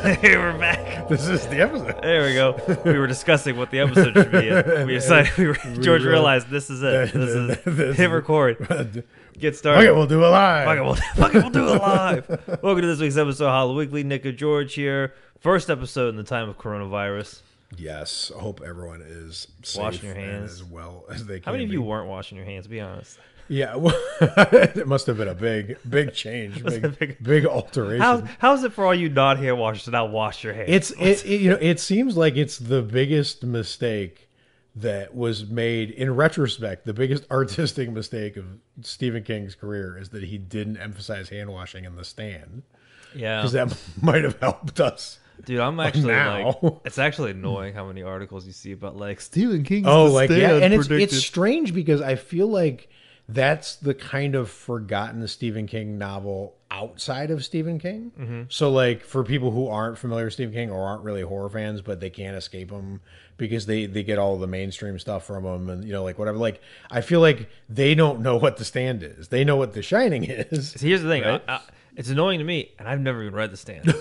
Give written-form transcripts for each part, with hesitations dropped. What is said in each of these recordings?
Hey, we're back. This is the episode. There we go. We were discussing what the episode should be in. We decided George realized this is it. This is hit record. Get started. Okay, we'll do it live. Fuck it, we'll do it live. Welcome to this week's episode of Hollow Weekly. Nick and George here. First episode in the time of coronavirus. Yes, I hope everyone is safe washing your hands as well as they can. How many of you weren't washing your hands? Be honest. Yeah, well, it must have been a big change, big alteration. How's it for all you not hand washers to not wash your hands? It seems like it's the biggest mistake that was made in retrospect. The biggest artistic mistake of Stephen King's career is that he didn't emphasize hand washing in The Stand. Yeah, because that might have helped us. Dude, I'm actually now. It's actually annoying how many articles you see about like Stephen King's and it's strange because I feel like that's the kind of forgotten Stephen King novel outside of Stephen King. Mm-hmm. So like for people who aren't familiar with Stephen King or aren't really horror fans, but they can't escape him because they get all the mainstream stuff from him and, you know, like whatever. Like I feel like they don't know what The Stand is. They know what The Shining is. So here's the thing. Right? It's annoying to me, and I've never even read The Stand.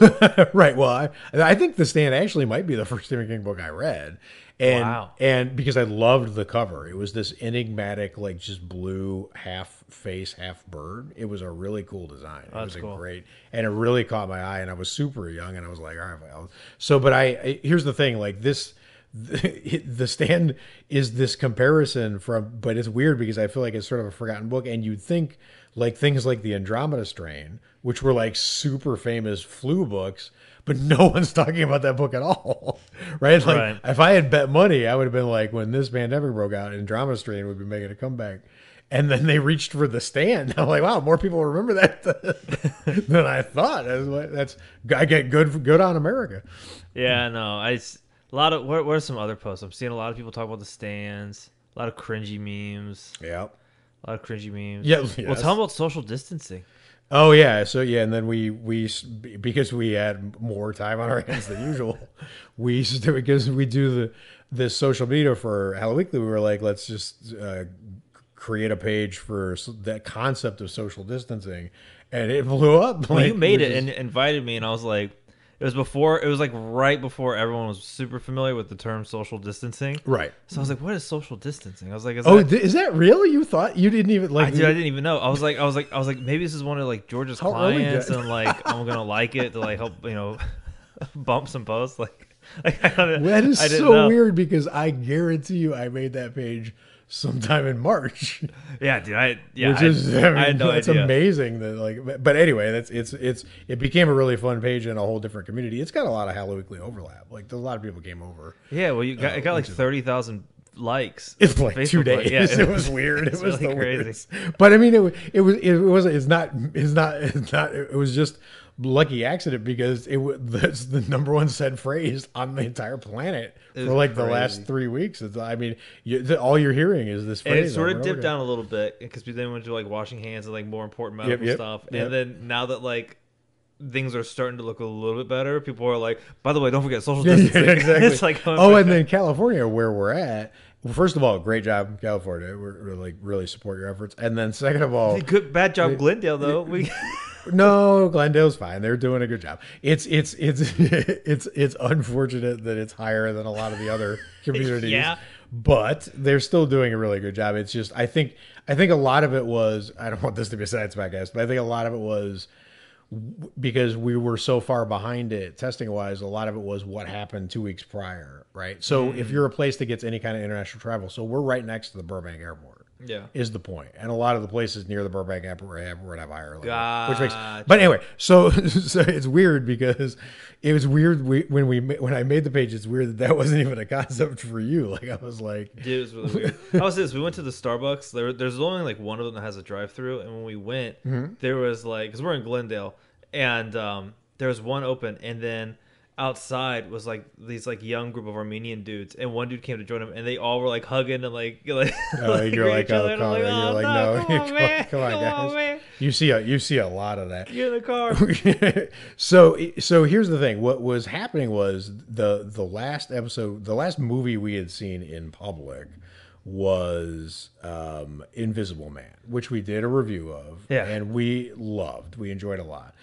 Right. Well, I think The Stand actually might be the first Stephen King book I read. And, wow. And because I loved the cover. It was this enigmatic, like just blue, half face, half bird. It was a really cool design. It was cool. Great. And it really caught my eye. And I was super young, and I was like, all right, well. So, but here's the thing, like this, The Stand is this comparison from, but it's weird because I feel like it's sort of a forgotten book. And you'd think like things like the Andromeda Strain, which were like super famous flu books, but no one's talking about that book at all, right? Like, right. If I had bet money, I would have been like, when this pandemic broke out, Andromeda Strain would be making a comeback. And then they reached for The Stand. I'm like, wow, more people remember that than I thought. I get good on America. Yeah, no, a lot of what are some other posts? I'm seeing a lot of people talk about The Stands, a lot of cringy memes. Yeah, a lot of cringy memes. Yeah, yes. Well, tell them about social distancing. Oh yeah, so yeah, and then we because we had more time on our hands than usual, because we do this social media for Hello Weekly, we were like, let's just create a page for that concept of social distancing, and it blew up. Well, you made it and invited me, and I was like, it was like right before everyone was super familiar with the term social distancing. Right. So I was like, what is social distancing? I was like, is that real? You thought you didn't even like? I didn't even know. I was like, maybe this is one of like George's clients, and like I'm gonna like it to like help, you know, bump some posts. That is so weird because I guarantee you, I made that page sometime in March. Yeah, dude. I had no idea. It's amazing that like, but anyway, it became a really fun page in a whole different community. It's got a lot of Hello Weekly overlap. Like a lot of people came over. Yeah, well, it got like 30,000 likes. It's like Facebook 2 days. Yeah, it was weird. It was really crazy. Weirdest. But I mean, it was just lucky accident because that's the number one said phrase on the entire planet for like the last 3 weeks. I mean, all you're hearing is this phrase. And it sort of dipped down a little bit because we then went to like washing hands and like more important medical stuff. And then now that like things are starting to look a little bit better, people are like, by the way, don't forget social distancing. Yeah, exactly. It's like, and then California, where we're at. Well, first of all, great job, California. We're like really support your efforts. And then second of all, bad job, Glendale though. No, Glendale's fine. They're doing a good job. It's unfortunate that it's higher than a lot of the other communities. Yeah. But they're still doing a really good job. It's just I think a lot of it was, I don't want this to be a science podcast, but I think a lot of it was because we were so far behind it testing wise. A lot of it was what happened 2 weeks prior, right? So if you're a place that gets any kind of international travel, so we're right next to the Burbank airport. Yeah, is the point, and a lot of the places near the Burbank airport have higher level, which makes. Gotcha. But anyway, so it's weird because it was weird when I made the page. It's weird that wasn't even a concept for you. Like I was like, dude, it was really weird. How was this? We went to the Starbucks. There's only like one of them that has a drive-through, and when we went, there was like, because we're in Glendale, and there was one open, and then outside was like these like young group of Armenian dudes, and one dude came to join them, and they all were like hugging and like you're like, no, come on, guys. You see a lot of that. Get in the car. So here's the thing. What was happening was the last episode, the last movie we had seen in public was Invisible Man, which we did a review of, and we enjoyed a lot.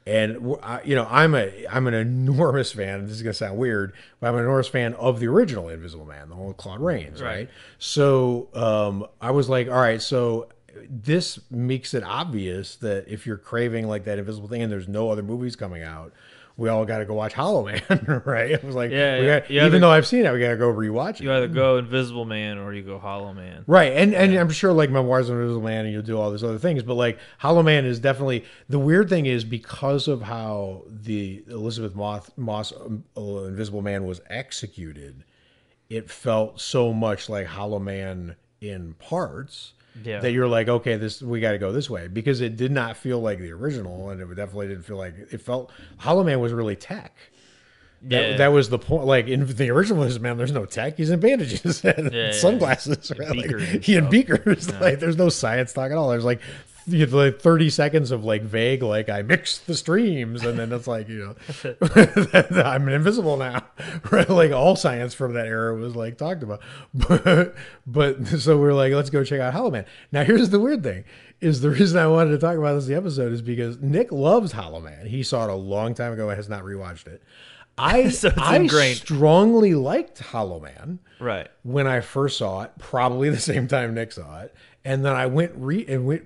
And I'm an enormous fan. This is gonna sound weird, but I'm an enormous fan of the original Invisible Man, the one with Claude Rains, right? So I was like, all right, so this makes it obvious that if you're craving like that Invisible thing, and there's no other movies coming out, we all got to go watch Hollow Man, right? I was like, even though I've seen it, we got to go rewatch it. You either go Invisible Man or you go Hollow Man, right? And I'm sure like Memoirs of Invisible Man, and you'll do all these other things, but like Hollow Man is definitely the weird thing is because of how the Elizabeth Moss Invisible Man was executed, it felt so much like Hollow Man in parts. Yeah. That you're like, okay, we got to go this way because it did not feel like the original, and it definitely didn't feel like it felt. Hollow Man was really tech. That was the point. Like in the original, man, there's no tech. He's in bandages and sunglasses. Right? He had beakers. Yeah. Like there's no science talk at all. There's like 30 seconds of like vague, like I mixed the streams, and then it's like I'm invisible now, right? Like all science from that era was like talked about, but so we're like, let's go check out Hollow Man. Now here's the weird thing: is the reason I wanted to talk about this in the episode is because Nick loves Hollow Man. He saw it a long time ago and has not rewatched it. I strongly liked Hollow Man when I first saw it, probably the same time Nick saw it. And then I went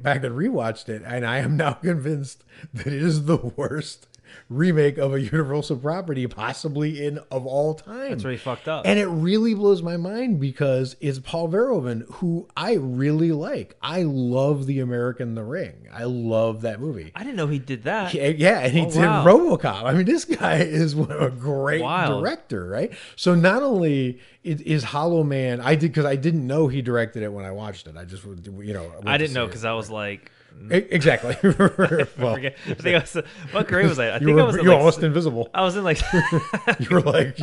back and rewatched it, and I am now convinced that it is the worst remake of a Universal property possibly of all time. That's really fucked up. And it really blows my mind because it's Paul Verhoeven, who I really like. I love The American The Ring. I love that movie. I didn't know he did that. Yeah, and he did RoboCop. I mean, this guy is a great director, right? So not only is Hollow Man, because I didn't know he directed it when I watched it. I just, I didn't know because I was like, exactly. Well, I think I was. What grade was I? I think I was. You're almost invisible. I was in like. you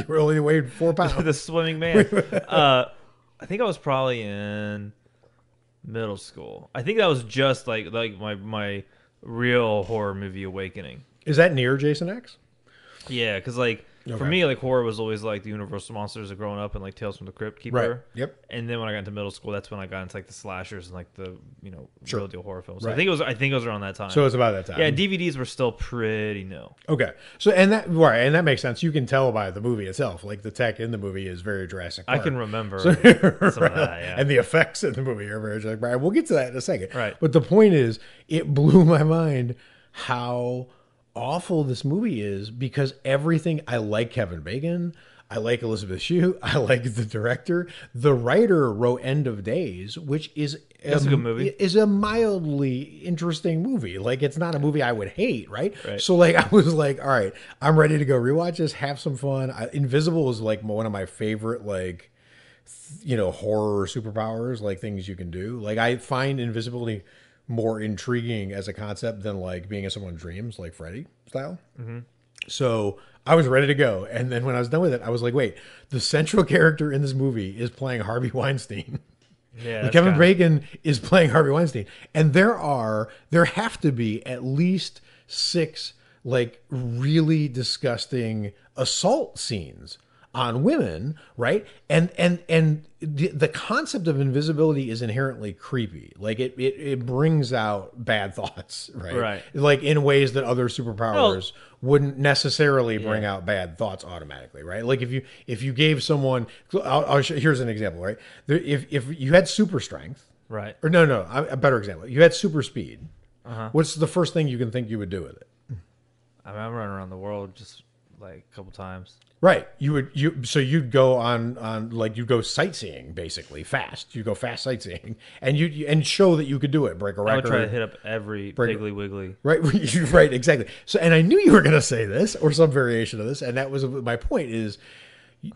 were only weighed 4 pounds. The swimming man. I think I was probably in middle school. I think that was just like my real horror movie awakening. Is that near Jason X? Yeah, because for me, like horror was always like the Universal monsters of growing up and like Tales from the Crypt Keeper. Right. Yep. And then when I got into middle school, that's when I got into like the slashers and like the real deal horror films. So I think it was around that time. So it's about that time. Yeah, and DVDs were still pretty new. Okay. So and that makes sense. You can tell by the movie itself. Like the tech in the movie is very Jurassic Park. I can remember some of that. Yeah. And the effects in the movie are very Jurassic Park. We'll get to that in a second. Right. But the point is, it blew my mind how awful this movie is because everything. I like Kevin Bacon, I like Elizabeth Shue, I like the director. The writer wrote End of Days, which is a good movie. Is a mildly interesting movie. Like it's not a movie I would hate, right? So like I was like, all right, I'm ready to go rewatch this, have some fun. Invisible is like one of my favorite like horror superpowers, like things you can do. Like I find invisibility more intriguing as a concept than like being in someone's dreams, like Freddy style. Mm-hmm. So I was ready to go. And then when I was done with it, I was like, wait, the central character in this movie is playing Harvey Weinstein. Yeah, Kevin Bacon is playing Harvey Weinstein. And there have to be at least 6 like really disgusting assault scenes on women, right? And the concept of invisibility is inherently creepy. Like it brings out bad thoughts, right? Right. Like in ways that other superpowers wouldn't necessarily bring out bad thoughts automatically, right? Like if you gave someone, here's an example, right? If you had super strength, right? Or no, a better example. You had super speed. What's the first thing you can think you would do with it? I'm running around the world just like a couple times. Right. You'd go on like you'd go sightseeing basically fast. You go fast sightseeing and show that you could do it. Break a record. I would try to hit up every Piggly Wiggly. Right. Right. Exactly. So, and I knew you were going to say this or some variation of this, and that was my point. Is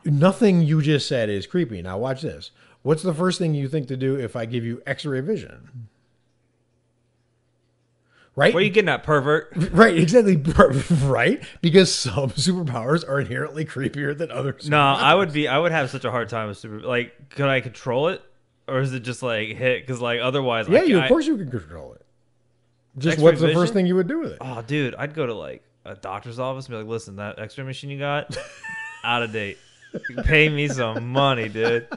nothing you just said is creepy. Now watch this. What's the first thing you think to do if I give you X-ray vision? Right? Where are you getting at, pervert? Right, exactly. Right? Because some superpowers are inherently creepier than others. No, I would have such a hard time with super. Like, could I control it, or is it just like hit? Because like otherwise, of course you can control it. Just what's the first thing you would do with it? Oh, dude, I'd go to like a doctor's office and be like, "Listen, that X-ray machine you got, out of date. Pay me some money, dude."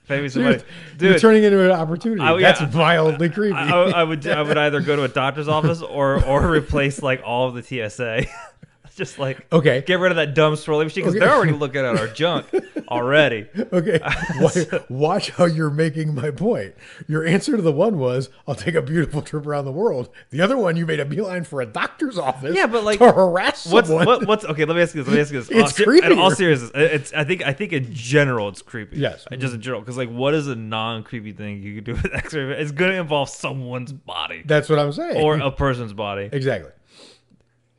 Pay me some money, Dude, you're dude. turning into an opportunity. That's Yeah, mildly creepy. I would either go to a doctor's office or replace like all of the TSA. Just like Okay. get rid of that dumb swirly machine because Okay. they're already looking at our junk already. Okay, watch how you're making my point. Your answer to the one was, "I'll take a beautiful trip around the world." The other one, you made a beeline for a doctor's office. Yeah, but like to harass someone. what's okay? Let me ask you this. It's creepy. In all seriousness, it's I think in general it's creepy. Yes. Just in general, because like what is a non-creepy thing you could do with X-ray? It's going to involve someone's body That's what I'm saying. or a person's body. Exactly.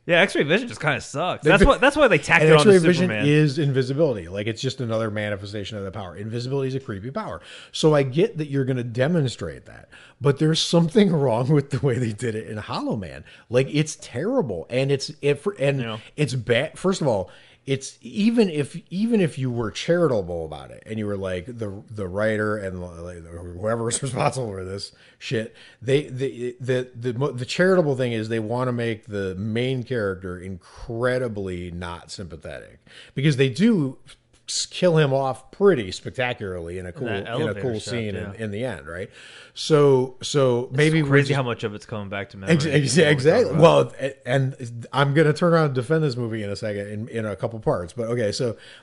Yeah, X-ray vision just kind of sucks. That's why they tacked And it on to X-ray vision Superman. is invisibility. Like, it's just another manifestation of the power. Invisibility is a creepy power. So I get that you're going to demonstrate that, but there's something wrong with the way they did it in Hollow Man. Like, it's terrible, and it's bad. First of all, it's even if you were charitable about it and you were like the writer and whoever was responsible for this shit, the charitable thing is they want to make the main character incredibly not sympathetic, because they do kill him off pretty spectacularly in a cool scene in the end, right? So maybe it's crazy how much of it's coming back to memory. Exactly. Well, and I'm gonna turn around and defend this movie in a second in a couple parts, but okay.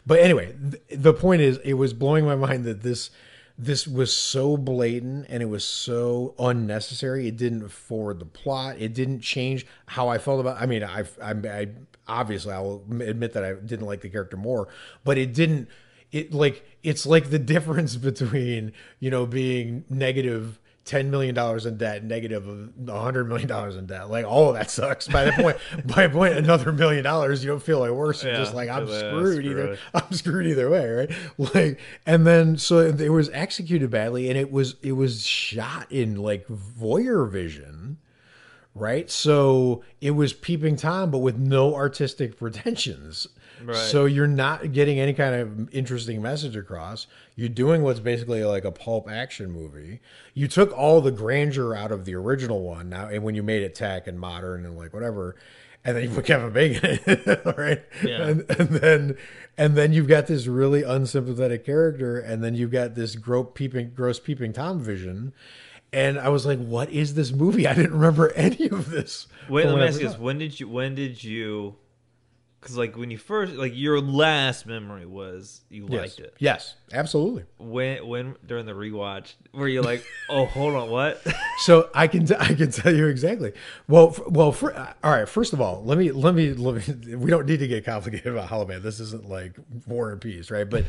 But anyway, the point is, it was blowing my mind that this was so blatant and it was so unnecessary. It didn't forward the plot. It didn't change how I felt about. I mean, I obviously I will admit that I didn't like the character more, but it didn't. It's like the difference between being negative $10 million in debt, negative $100 million in debt. Like, all of that sucks. By the point, another $1 million, you don't feel like worse. You're just like, I'm screwed. I'm screwed either way, right? Like, and then so it was executed badly, and it was shot in like voyeur vision. Right. So it was Peeping Tom, but with no artistic pretensions. Right. So you're not getting any kind of interesting message across. You're doing what's basically like a pulp action movie. You took all the grandeur out of the original one now, and when you made it tech and modern and like whatever, and then you put Kevin Bacon in it, right? Yeah. And then you've got this really unsympathetic character, and then you've got this gross peeping Tom vision. And I was like, "What is this movie?" I didn't remember any of this. Wait, let me ask you this: When did you? Because like when you first, like your last memory was you liked it. Yes, absolutely. When during the rewatch were you like, "Oh, hold on, what?" So I can tell you exactly. Well, all right. First of all, let me. We don't need to get complicated about Hollow Man. This isn't like War and Peace, right? But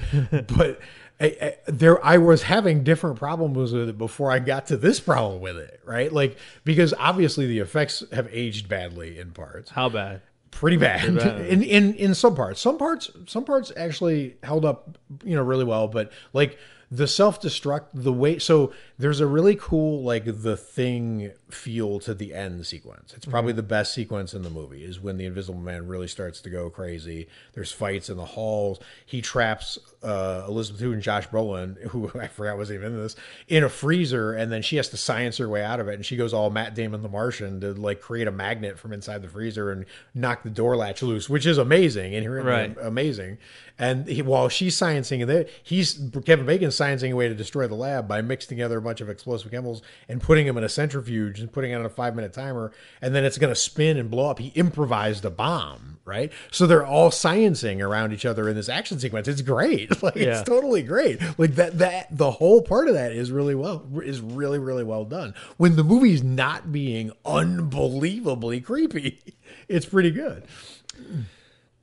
I was having different problems with it before I got to this problem with it, right? Like, because obviously the effects have aged badly in parts. How bad? Pretty bad. In some parts. Some parts actually held up, really well. But like the self-destruct, the way, so there's a really cool like The Thing feel to the end sequence. It's probably the best sequence in the movie, is when the Invisible Man really starts to go crazy. There's fights in the halls. He traps Elizabeth Hue and Josh Brolin, who I forgot was even in this, in a freezer, and then she has to science her way out of it, and she goes all Matt Damon the Martian to like create a magnet from inside the freezer and knock the door latch loose, which is amazing, inherently amazing. And while she's sciencing it, Kevin Bacon's sciencing a way to destroy the lab by mixing together a bunch of explosive chemicals and putting them in a centrifuge and putting it on a 5-minute timer, and then it's going to spin and blow up. He improvised a bomb, right? So they're all sciencing around each other in this action sequence. It's great. Like, it's totally great. Like that the whole part of that is really really well done. When the movie's not being unbelievably creepy, it's pretty good.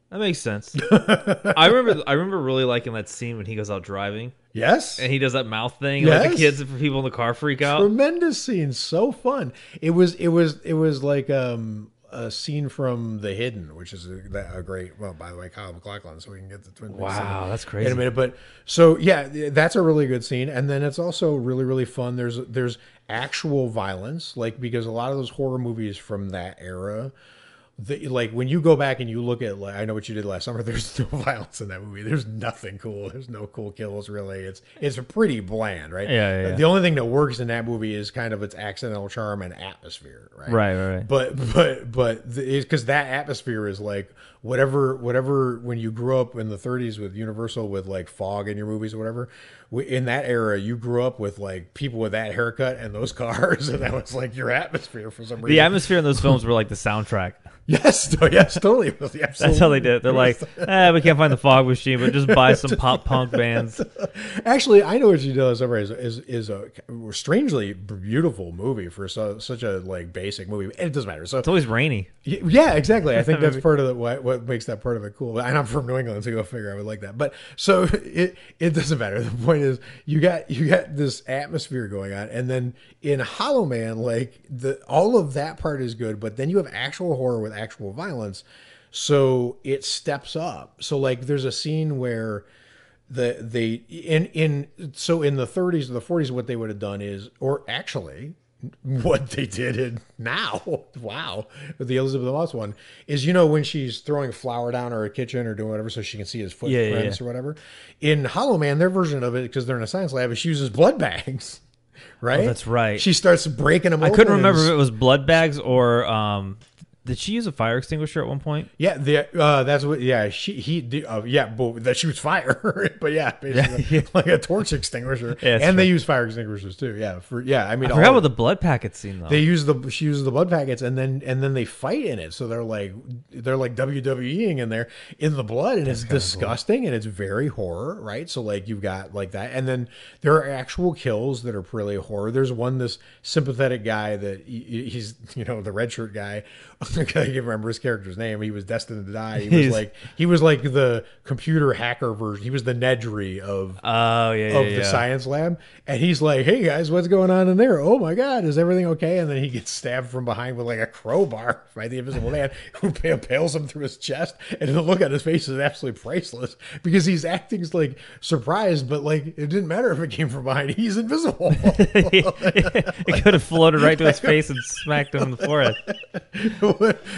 That makes sense. I remember really liking that scene when he goes out driving. Yes. And he does that mouth thing. Yes. Like the kids and people in the car freak out. Tremendous scene. So fun. It was like a scene from The Hidden, which is a great, well, by the way, Kyle MacLachlan, so we can get the Twin Peaks. Wow, that's crazy. In a minute. But so yeah, that's a really good scene. And then it's also really, really fun. There's actual violence, like, because a lot of those horror movies from that era, like when you go back and you look at, like, I Know What You Did Last Summer, there's no violence in that movie. There's nothing cool. There's no cool kills really. It's pretty bland, right? Yeah. The only thing that works in that movie is kind of its accidental charm and atmosphere, right? Right. But because that atmosphere is like whatever when you grew up in the 30s with Universal with like fog in your movies or whatever, in that era you grew up with like people with that haircut and those cars, and that was like your atmosphere for some reason. The atmosphere in those films were like the soundtrack. Yes, totally. That's how they did it. They're like, we can't find the fog machine, but just buy some pop punk bands. Actually, I Know What You Did Last Summer is a strangely beautiful movie for such a like basic movie. It doesn't matter. So it's always rainy. Yeah, exactly. I think that's part of what makes that part of it cool. And I'm from New England, so go figure I would like that. But so it doesn't matter. The point is you got this atmosphere going on, and then in Hollow Man, like all of that part is good, but then you have actual horror with actual violence, so it steps up. So like there's a scene where in the 30s or the 40s, what they would have done is, or actually what they did now, wow, with the Elizabeth Moss one is, when she's throwing flour down her kitchen or doing whatever so she can see his footprints or whatever. In Hollow Man, their version of it, because they're in a science lab, is she uses blood bags. Right? Oh, that's right. She starts breaking them open. I couldn't remember if it was blood bags or did she use a fire extinguisher at one point? Yeah, that's what. Yeah, but that shoots fire. But yeah, basically like a torch extinguisher. Yeah, and true. They use fire extinguishers too. Yeah, I mean, I forgot about the blood packet scene though. She uses the blood packets, and then they fight in it. So they're like WWEing in there in the blood, and it's disgusting, and it's very horror, right? So like you've got like that, and then there are actual kills that are really horror. There's this sympathetic guy that he's the red shirt guy. I can't remember his character's name. He was destined to die. He was like the computer hacker version. He was the Nedry of the science lab. And he's like, "Hey guys, what's going on in there? Oh my God, is everything okay?" And then he gets stabbed from behind with like a crowbar by the Invisible Man, who impales him through his chest. And the look on his face is absolutely priceless because he's acting like surprised, but like it didn't matter if it came from behind. He's invisible. It could have floated right to his face and smacked him in the forehead.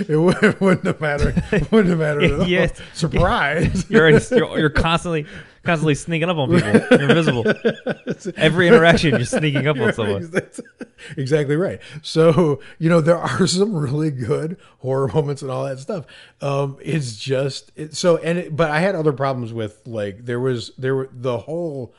It wouldn't have mattered. Wouldn't have mattered at all. Yes. Surprise! You're constantly sneaking up on people. You're invisible. Every interaction, you're sneaking up on someone. That's exactly right. So there are some really good horror moments and all that stuff. It's just but I had other problems with like there were the whole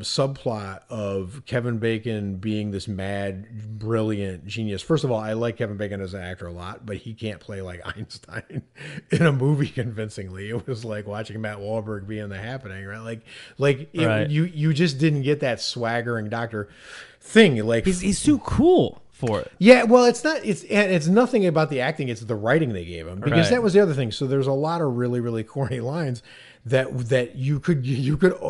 subplot of Kevin Bacon being this mad, brilliant genius. First of all, I like Kevin Bacon as an actor a lot, but he can't play like Einstein in a movie convincingly. It was like watching Matt Wahlberg be in The Happening, right? You just didn't get that swaggering doctor thing. Like he's too cool for it. Yeah, well, it's not. It's nothing about the acting. It's the writing they gave him, because that was the other thing. So there's a lot of really, really corny lines that you could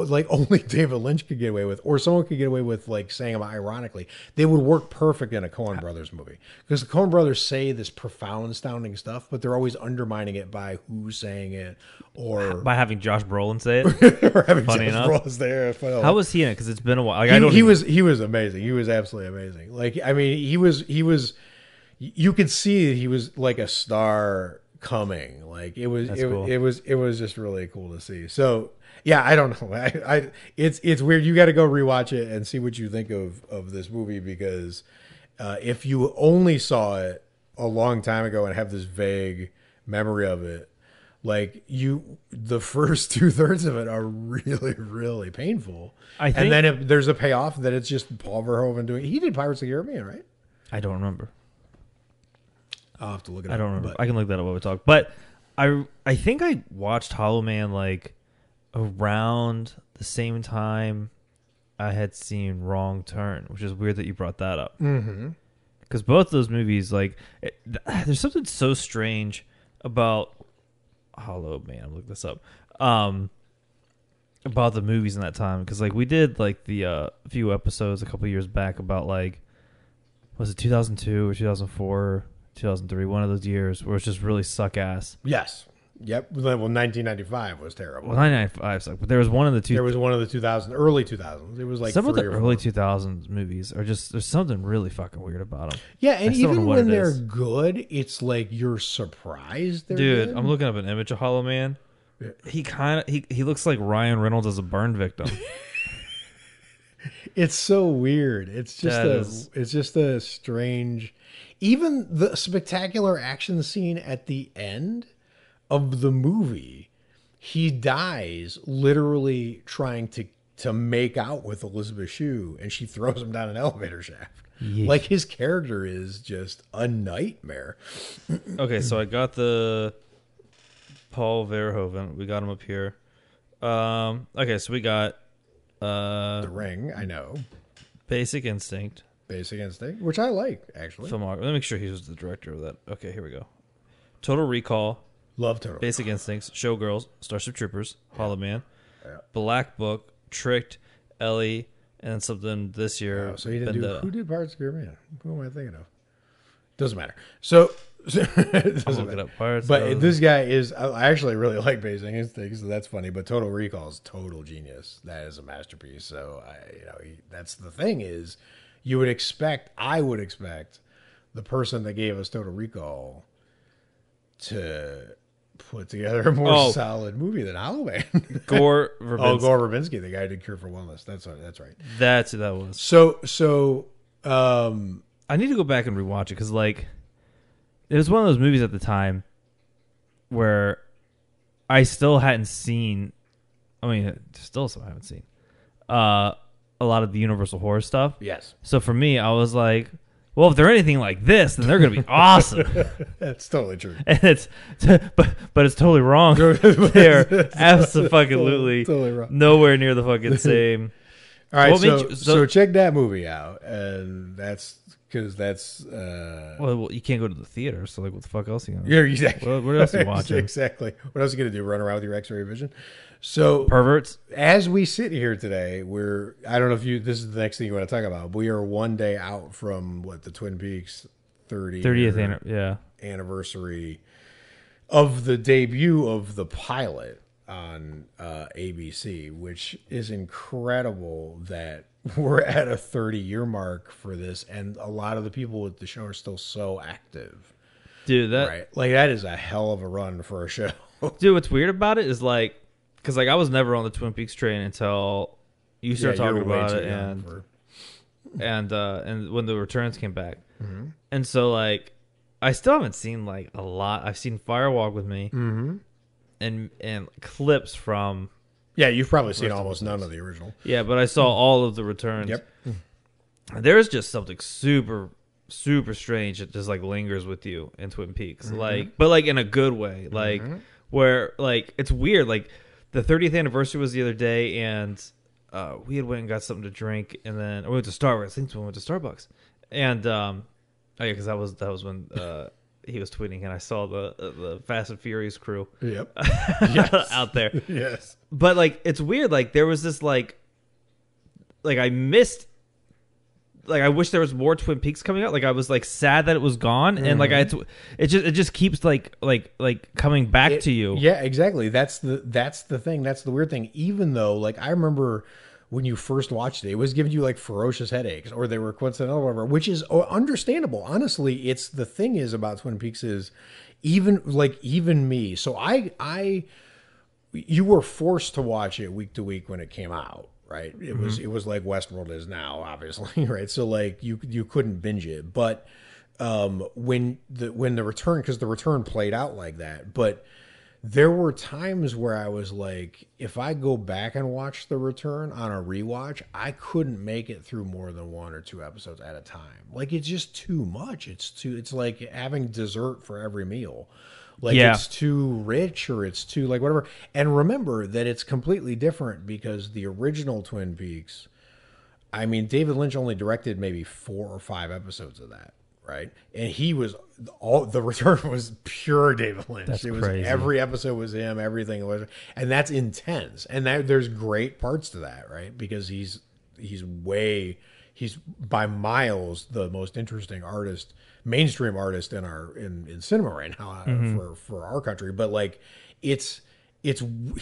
like only David Lynch could get away with, or someone could get away with like saying them ironically. They would work perfect in a Coen Brothers movie, because the Coen Brothers say this profound sounding stuff, but they're always undermining it by who's saying it, or by having Josh Brolin say it. Or having Funny Josh Brolin's there. How was he in it? Because it's been a while. Like, he was amazing. He was absolutely amazing. Like, I mean, he was. You could see he was like a star coming. Like it was just really cool to see. So yeah, I don't know. It's weird. You got to go rewatch it and see what you think of this movie, because if you only saw it a long time ago and have this vague memory of it, like the first 2/3 of it are really, really painful. And then there's a payoff that it's just Paul Verhoeven doing. He did Pirates of the Caribbean, right? I don't remember. I'll have to look it up. I don't remember. I can look that up while we talk. But I think I watched Hollow Man like around the same time I had seen Wrong Turn, which is weird that you brought that up. Mm-hmm. Because both those movies, like, there's something so strange about Hollow Man. Look this up. About the movies in that time, because like we did like the few episodes a couple years back about like, was it 2002 or 2004? 2003, one of those years where it's just really suck ass. Yes. Yep. Well, 1995 was terrible. Well, 1995 sucked, but there was one of the two. There was one of the 2000s, early 2000s. It was like some of the three or early four. 2000s movies are just there's something really fucking weird about them. Yeah, and I still don't know even what when it they're is. good, it's like you're surprised they're Dude, good. I'm looking up an image of Hollow Man. He kind of he looks like Ryan Reynolds as a burn victim. It's so weird. It's just it's just a strange. Even the spectacular action scene at the end of the movie, he dies literally trying to make out with Elizabeth Shue, and she throws him down an elevator shaft. Yeesh. Like his character is just a nightmare. Okay, so I got the Paul Verhoeven. We got him up here. Okay, so we got The Ring, I know. Basic Instinct. Basic Instinct, which I like actually. Filmography. Let me make sure he was the director of that. Okay, here we go. Total Recall, Love Total. Basic Instincts, Showgirls, Starship Troopers, Hollow Man, Yeah. Black Book, Tricked, Ellie, and something this year. So he didn't do. Vendetta. Who did Pirates of the Caribbean? Who am I thinking of? Doesn't matter. So it doesn't look it up. Pirates But of- this guy is. I actually really like Basic Instinct, so that's funny. But Total Recall is total genius. That is a masterpiece. So that's the thing is, I would expect the person that gave us Total Recall to put together a more solid movie than Hollow Man. Gore Verbinski. Oh, Gore Verbinski, the guy who did Cure for Wellness. That's right. That's who that was. So I need to go back and rewatch it because, like, it was one of those movies at the time where I still hadn't seen. I mean, still haven't seen a lot of the Universal horror stuff. yes, So for me, I was like, well, if they're anything like this, then they're going to be awesome. that's totally true. And but it's totally wrong. They're absolutely Totally wrong. nowhere near the fucking same. All right, What made you- so check that movie out, and that's because that's Well, you can't go to the theater, so like, what the fuck else are you gonna? yeah, exactly. What else are you watching? Exactly. What else are you gonna do? Run around with your X-ray vision? So Perverts. as we sit here today, I don't know if this is the next thing you want to talk about. But we are one day out from the Twin Peaks 30th anniversary of the debut of the pilot on ABC, which is incredible that we're at a 30-year mark for this, and a lot of the people with the show are still so active. Dude, Right, like that is a hell of a run for a show. dude, what's weird about it is like, because like I was never on the Twin Peaks train until you started talking you're way about too it, young for- and when the returns came back, Mm-hmm. and so like I still haven't seen like a lot. I've seen Firewalk with Me, Mm-hmm. and clips from Yeah, you've probably seen almost none of the original. but I saw all of the returns. Yep. There's just something super strange that just like lingers with you in Twin Peaks, Mm-hmm. like, but like in a good way, like where like it's weird. Like the 30th anniversary was the other day, and we had went and got something to drink, and then we went to Starbucks. I think we went to Starbucks, and because that was when he was tweeting, and I saw the Fast and Furious crew Yep. Yes. out there. Yes. But like it's weird. Like there was this like I missed. Like I wish there was more Twin Peaks coming out. Like I was like sad that it was gone, and like it just keeps like coming back to you. Yeah, exactly. That's the thing. That's the weird thing. Even though, like, I remember when you first watched it, it was giving you like ferocious headaches, or they were coincidental, or whatever, which is understandable. Honestly, it's the thing is about Twin Peaks is even me. So you were forced to watch it week to week when it came out. Right. It was like Westworld is now, obviously. Right. So like you couldn't binge it. But when the return, because the return played out like that. But there were times where I was like, if I go back and watch the return on a rewatch, I couldn't make it through more than one or two episodes at a time. Like it's just too much. It's like having dessert for every meal. Like it's too rich, or it's too like whatever. And remember that it's completely different because the original Twin Peaks, I mean, David Lynch only directed maybe 4 or 5 episodes of that, right? And the return was pure David Lynch. That's it was crazy. Every episode was him, everything was, and that's intense. And there's great parts to that, right? Because he's he's by miles the most interesting artist, mainstream artist in cinema right now for our country. But like, it's you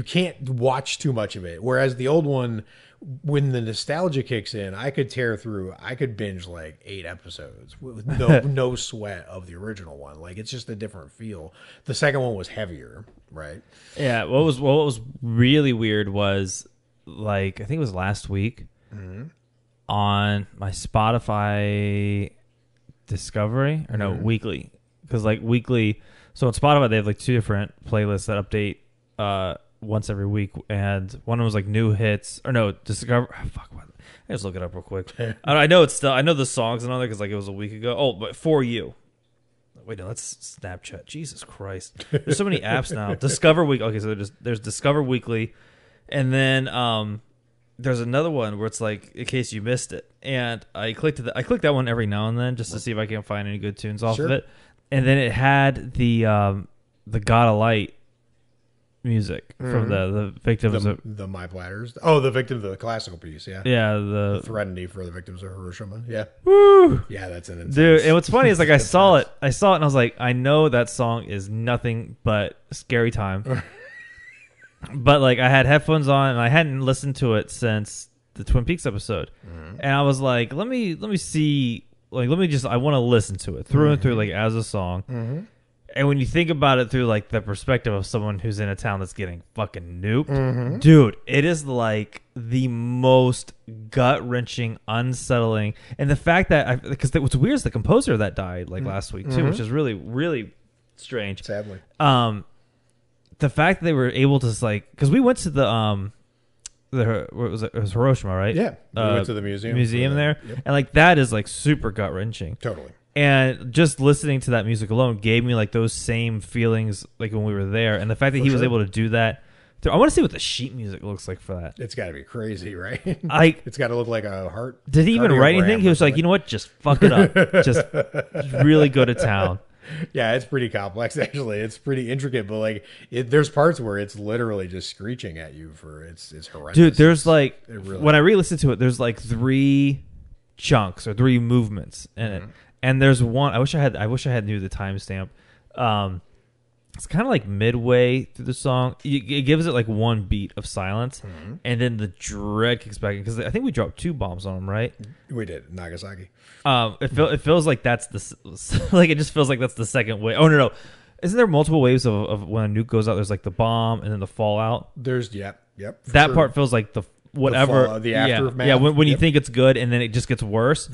can't watch too much of it. Whereas the old one, when the nostalgia kicks in, I could binge like 8 episodes with no sweat of the original one. Like, it's just a different feel. The second one was heavier, right? Yeah. What was really weird was, like, I think it was last week on my Spotify Discovery, or no, Weekly, because like Weekly. So on Spotify they have like 2 different playlists that update once every week, and one of them was like new hits, or no, discover. What? I just look it up real quick. I know the songs and all that because like it was a week ago. Oh, but For You. Wait, no, that's Snapchat. Jesus Christ, there's so many apps now. Discover Week. Okay, so there's Discover Weekly, and then there's another one where it's like, in case you missed it, and I click that one every now and then just to see if I can find any good tunes off of it, and then it had the God of Light music from the victims of the My Platters. Oh, the victims of the classical piece. Yeah, the Threnody for the victims of Hiroshima. Yeah, woo, yeah, that's an intense, dude. And what's funny is like I saw it and I was like, I know that song is nothing but Scary Time. But like I had headphones on and I hadn't listened to it since the Twin Peaks episode, and I was like, let me see, like I want to listen to it through and through, like as a song. And when you think about it through like the perspective of someone who's in a town that's getting fucking nuked, dude, it is like the most gut wrenching, unsettling, and the fact that because what's weird is the composer of that died like last week too, which is really really strange. Sadly, the fact that they were able to like, because we went to it was Hiroshima, right? Yeah, we went to the museum there, and like that is like super gut wrenching. Totally. And just listening to that music alone gave me like those same feelings like when we were there, and the fact that he was able to do that. I want to see what the sheet music looks like for that. It's got to be crazy, right? It's got to look like a heart. Did he even write anything? He was like, you know what? Just fuck it up. Just really go to town. Yeah, it's pretty complex actually. It's pretty intricate, but like there's parts where it's literally just screeching at you for it's horrendous. Dude, there's like when I re-listened to it, there's like 3 chunks or 3 movements in it. And there's one I wish I had knew the timestamp. It's kind of like midway through the song. It gives it like 1 beat of silence, and then the dread kicks back in because I think we dropped 2 bombs on him, right? We did, Nagasaki. It feels like that's the like it just feels like that's the second wave. Oh no, isn't there multiple waves of when a nuke goes out? There's like the bomb and then the fallout. There's yep. That part feels like the whatever the aftermath. Yeah, when you think it's good and then it just gets worse.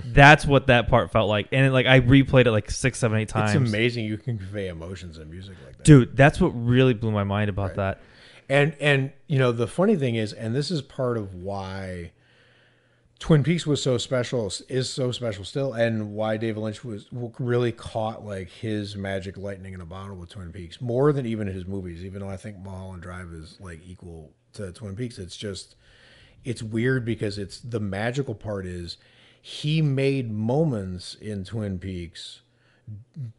That's what that part felt like, and like I replayed it like 6, 7, 8 times. It's amazing you can convey emotions in music like that, dude. That's what really blew my mind about that. And you know the funny thing is, and this is part of why Twin Peaks is so special still, and why David Lynch was really caught like his magic lightning in a bottle with Twin Peaks more than even his movies. Even though I think Mulholland Drive is like equal to Twin Peaks, it's weird because it's the magical part is he made moments in Twin Peaks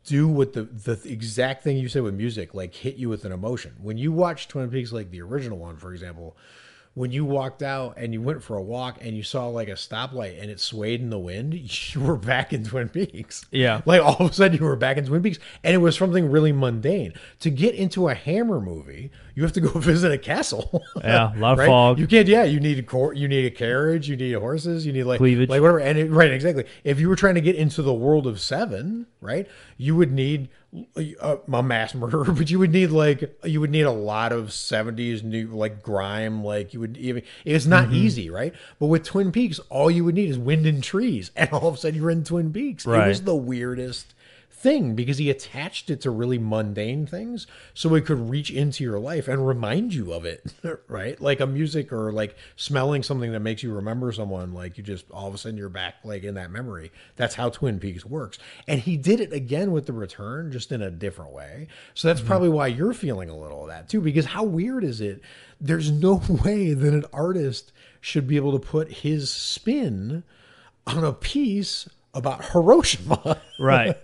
do what the exact thing you said with music, like hit you with an emotion. When you watch Twin Peaks, like the original one, for example, when you walked out and you went for a walk and you saw like a stoplight and it swayed in the wind, you were back in Twin Peaks. Yeah. Like all of a sudden you were back in Twin Peaks, and it was something really mundane. To get into a Hammer movie, you have to go visit a castle. Yeah, a lot of right? fog. You can't. Yeah, you need a carriage, you need horses, you need like cleavage, like whatever. And right, exactly. If you were trying to get into the world of Seven, right, you would need a mass murderer, but you would need a lot of 70s new like grime, like you would even, it's not easy, right? But with Twin Peaks, all you would need is wind and trees, and all of a sudden you're in Twin Peaks. Right. It was the weirdest thing because he attached it to really mundane things so it could reach into your life and remind you of it, right? Like a music or like smelling something that makes you remember someone, like you just all of a sudden you're back like in that memory. That's how Twin Peaks works. And he did it again with The Return, just in a different way. So that's probably why you're feeling a little of that too, because how weird is it? There's no way that an artist should be able to put his spin on a piece about Hiroshima. Right.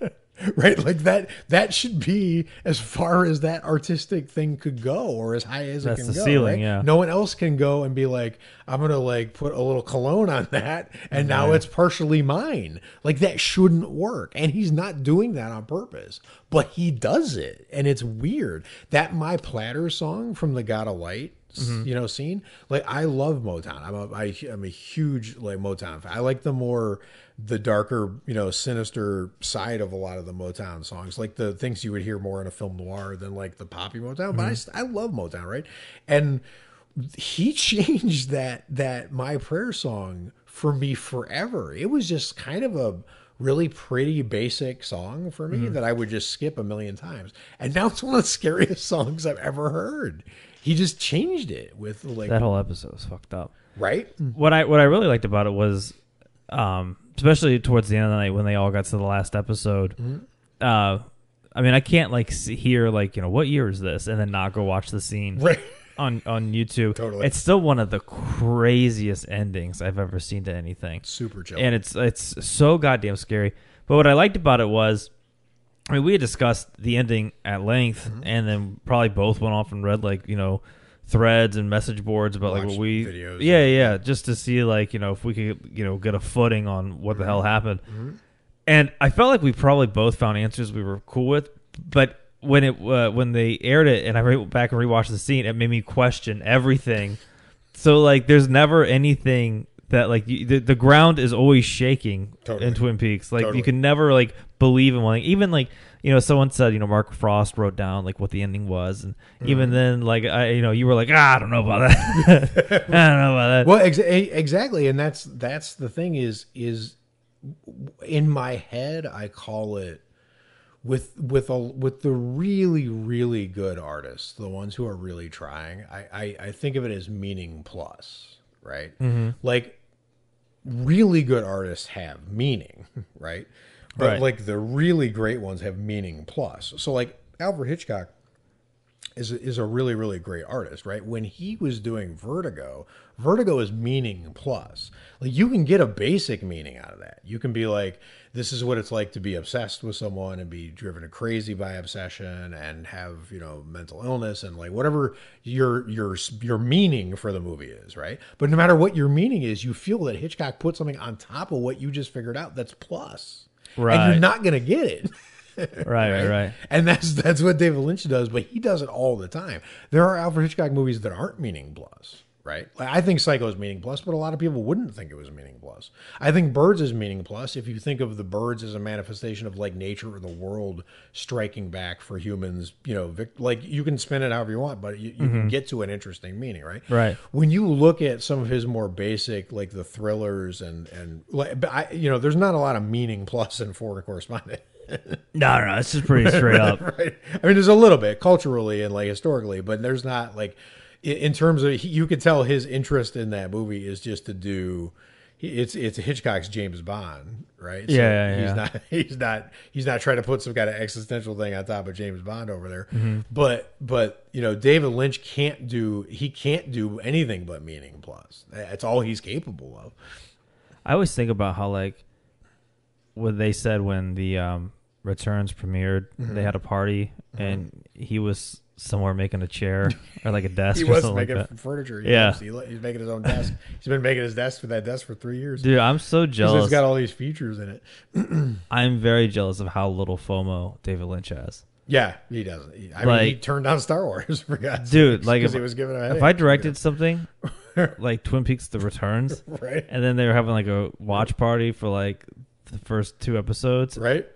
Right? Like that should be as far as that artistic thing could go, or as high as That's it the can go. ceiling, Right? yeah. No one else can go and be like, I'm gonna like put a little cologne on that, and now Yeah. it's partially mine. Like that shouldn't work. And he's not doing that on purpose, but he does it, and it's weird. That My Platter song from the God of Light, scene. Like I love Motown. I'm a huge like Motown fan. I like the darker, sinister side of a lot of the Motown songs, like the things you would hear more in a film noir than like the poppy Motown. But I love Motown, right? And he changed that My Prayer song for me forever. It was just kind of a really pretty basic song for me that I would just skip a million times. And now it's one of the scariest songs I've ever heard. He just changed it with like That whole episode was fucked up. right? What I really liked about it was, especially towards the end of the night when they all got to the last episode. I mean, I can't like hear like what year is this, and then not go watch the scene Right. on YouTube. Totally. It's still one of the craziest endings I've ever seen to anything. Super chill. And it's so goddamn scary. But what I liked about it was, I mean, we had discussed the ending at length, and then probably both went off and read like threads and message boards about like Watched what we videos. yeah, just to see like if we could get a footing on what the hell happened. And I felt like we probably both found answers we were cool with, but when they aired it and I went back and rewatched the scene, it made me question everything. So like there's never anything that like the ground is always shaking Totally. in Twin Peaks. Like Totally. you can never like believe in one thing. Even like someone said Mark Frost wrote down like what the ending was, and even then like you were like I don't know about that. I don't know about that. Well, exactly, and that's the thing is in my head I call it with the really really good artists, the ones who are really trying. I think of it as meaning plus, right? Like really good artists have meaning, right? But Right. like the really great ones have meaning plus. So like Alfred Hitchcock is a really really great artist, right? When he was doing Vertigo is meaning plus. Like you can get a basic meaning out of that. You can be like, this is what it's like to be obsessed with someone and be driven crazy by obsession and have mental illness and like whatever your meaning for the movie is, right? But no matter what your meaning is, you feel that Hitchcock put something on top of what you just figured out that's plus, Right. and you're not gonna get it. Right. And that's what David Lynch does, but he does it all the time. There are Alfred Hitchcock movies that aren't meaning plus, right? Like, I think Psycho is meaning plus, but a lot of people wouldn't think it was meaning plus. I think Birds is meaning plus if you think of the birds as a manifestation of like nature or the world striking back for humans. Like you can spin it however you want, but you can get to an interesting meaning, right? Right. When you look at some of his more basic, like the thrillers and like, but there's not a lot of meaning plus in Foreign Correspondent. No, it's just pretty straight up. Right. I mean, there's a little bit culturally and like historically, but there's not like in terms of you could tell his interest in that movie is just to do. It's Hitchcock's James Bond, right? So Yeah. he's not trying to put some kind of existential thing on top of James Bond over there. But David Lynch can't do anything but meaning plus. That's all he's capable of. I always think about how like what they said when the Returns premiered, they had a party and he was somewhere making a chair or like a desk. He or was something making like that. furniture. Yeah. He's making his own desk. He's been making his desk for that desk for 3 years. Dude, I'm so 'Cause jealous. it's got all these features in it. I'm very jealous of how little FOMO David Lynch has. Yeah, he doesn't. I mean, he turned down Star Wars for God's Dude, sakes, like because if, he was giving a if I directed something like Twin Peaks: The Returns, right, and then they were having like a watch party for like the first 2 episodes, right,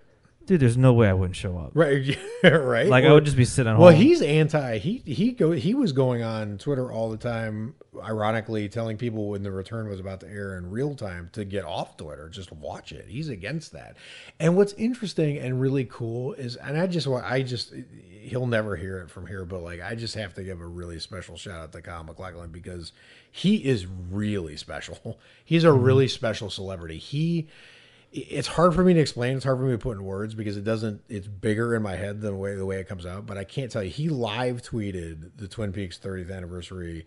dude, there's no way I wouldn't show up. right, right. Like I would just be sitting at Well, home. he's anti. He was going on Twitter all the time, ironically telling people when the return was about to air in real time to get off Twitter, just watch it. He's against that. And what's interesting and really cool is, and he'll never hear it from here, but like I just have to give a really special shout out to Kyle MacLachlan because he is really special. He's a really special celebrity. It's hard for me to explain. It's hard for me to put in words because it's bigger in my head than the way it comes out. But I can't tell you. He live tweeted the Twin Peaks 30th anniversary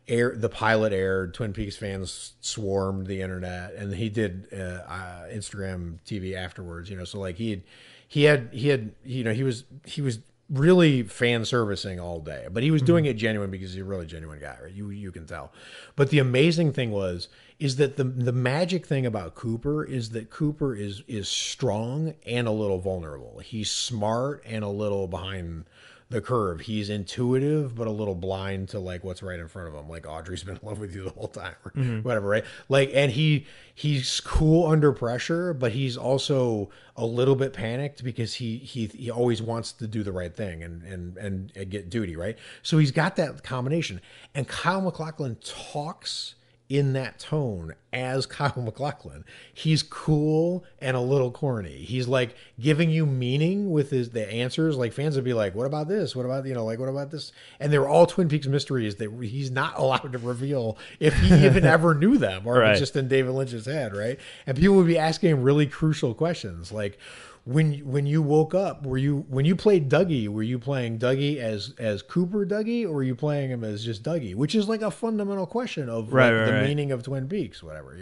the pilot aired. Twin Peaks fans swarmed the internet, and he did Instagram TV afterwards. So like he had he was really fan servicing all day, but he was doing it genuine because he's a really genuine guy, right? You can tell. But the amazing thing is that the magic thing about Cooper is that Cooper is strong and a little vulnerable. He's smart and a little behind the curve. He's intuitive, but a little blind to like what's right in front of him. Like Audrey's been in love with you the whole time, or whatever, right? Like, and he's cool under pressure, but he's also a little bit panicked because he always wants to do the right thing and get duty, right? So he's got that combination. And Kyle MacLachlan talks in that tone as Kyle MacLachlan. He's cool and a little corny. He's like giving you meaning with the answers. Like fans would be like, what about this? What about, like, what about this? And they were all Twin Peaks mysteries that he's not allowed to reveal if he even ever knew them, or if it's just in David Lynch's head, right? And people would be asking him really crucial questions like, when you woke up, when you played Dougie, were you playing Dougie as Cooper Dougie, or were you playing him as just Dougie? Which is like a fundamental question of the meaning of Twin Peaks, whatever,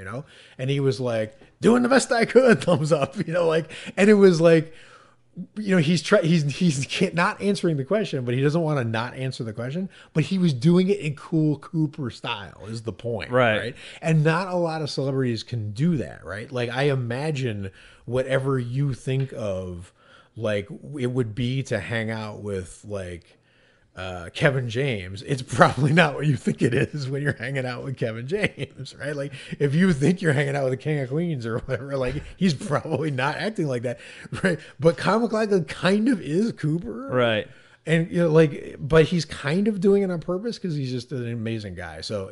And he was like, doing the best I could, thumbs up, like, and it was like, he's not answering the question, but he doesn't want to not answer the question. But he was doing it in cool Cooper style, is the point, right? And not a lot of celebrities can do that, right? Like I imagine whatever you think of, like it would be to hang out with like Kevin James, it's probably not what you think it is when you're hanging out with Kevin James, right? Like if you think you're hanging out with the King of Queens or whatever, like he's probably not acting like that, right? But Kyle MacLachlan kind of is Cooper, right? And but he's kind of doing it on purpose because he's just an amazing guy. So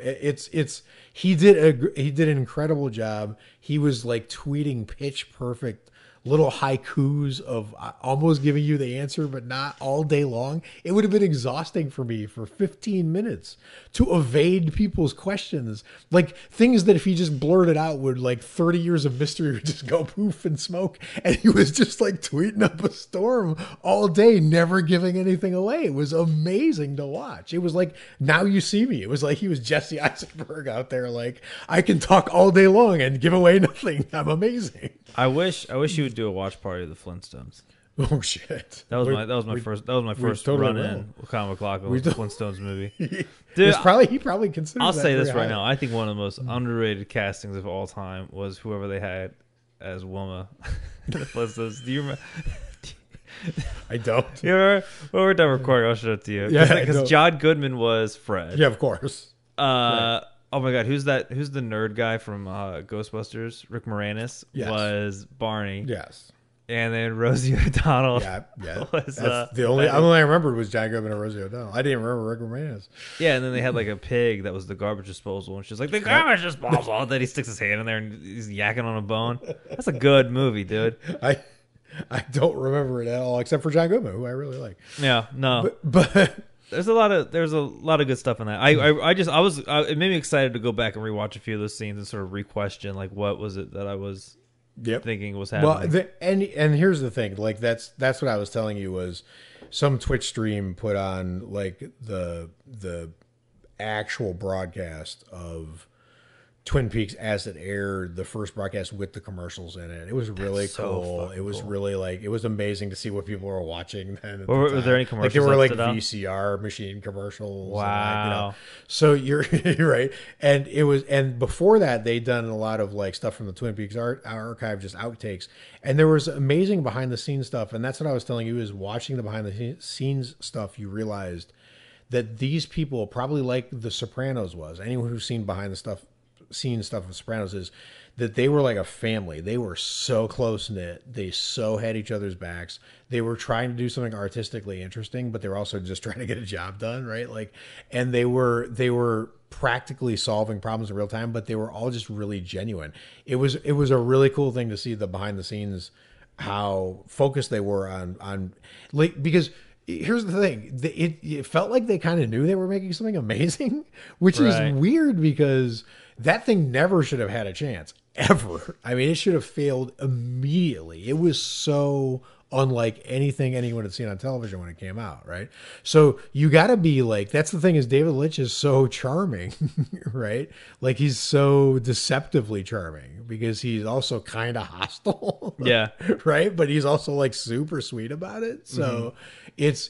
he did an incredible job. He was like tweeting pitch perfect little haikus of almost giving you the answer, but not all day long. It would have been exhausting for me for 15 minutes to evade people's questions. Like things that if he just blurted out would like 30 years of mystery would just go poof and smoke. And he was just like tweeting up a storm all day, never giving anything away. It was amazing to watch. It was like, now you see me. It was like he was Jesse Eisenberg out there. Like I can talk all day long and give away nothing. I'm amazing. I wish you would do a watch party of the Flintstones. Oh shit! That was my first totally run in with Kyle MacLachlan with the Flintstones movie. Dude, he probably considers. I'll say this right now. I think one of the most underrated castings of all time was whoever they had as Wilma. The Flintstones. Do you remember? I don't. You remember? When we're done recording, I'll show it to you. Yeah, because John Goodman was Fred. Yeah, of course. Right. Oh my God, who's that? Who's the nerd guy from Ghostbusters? Rick Moranis was Barney. Yes. And then Rosie O'Donnell. Yeah. Was, the only I remembered was John Goodman and Rosie O'Donnell. I didn't remember Rick Moranis. Yeah, and then they had like a pig that was the garbage disposal, and she's like, the garbage disposal. And then he sticks his hand in there and he's yakking on a bone. That's a good movie, dude. I don't remember it at all, except for John Goodman, who I really like. Yeah, no, but there's a lot of good stuff in that. It made me excited to go back and rewatch a few of those scenes and sort of re-question like what was it that I was thinking was happening. Well, and here's the thing, like that's what I was telling you was some Twitch stream put on like the actual broadcast of Twin Peaks as it aired, the first broadcast with the commercials in it. It was really cool. It was really like, it was amazing to see what people were watching then. Were there any commercials? Like there were like VCR machine commercials. Wow. And so you're right. And before that, they'd done a lot of like stuff from the Twin Peaks archive, just outtakes. And there was amazing behind the scenes stuff. And that's what I was telling you is watching the behind the scenes stuff, you realized that these people probably like The Sopranos was. Anyone who's seen behind the seen stuff of Sopranos is that they were like a family. They were so close knit. They so had each other's backs. They were trying to do something artistically interesting, but they were also just trying to get a job done, right? Like, and they were practically solving problems in real time, but they were all just really genuine. It was a really cool thing to see the behind the scenes, how focused they were on like, because here's the thing, it felt like they kind of knew they were making something amazing, which is weird because that thing never should have had a chance ever. I mean, it should have failed immediately. It was so unlike anything anyone had seen on television when it came out, right? So you got to be like, that's the thing, is David Lynch is so charming, right? Like he's so deceptively charming because he's also kind of hostile, Yeah. right? But he's also like super sweet about it. So it's